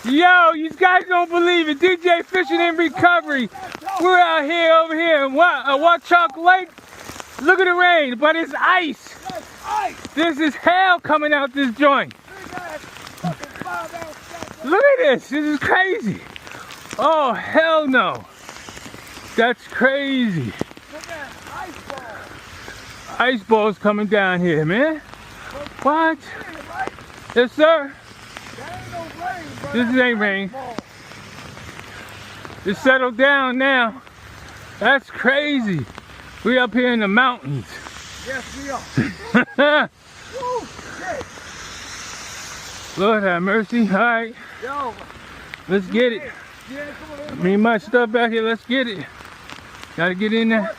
Yo, you guys don't believe it. DJ Fishing and Recovery. We're out here over here in Watchalk Lake. Look at the rain, but it's ice. This is hell coming out this joint. Look at this. This is crazy. Oh, hell no. That's crazy. Ice balls coming down here, man. What? Yes, sir. This ain't rain. It's settled down now. That's crazy. We up here in the mountains. Yes, we are. Lord have mercy. All right. Yo. Let's get it. Me much stuff back here. Let's get it. Gotta get in there.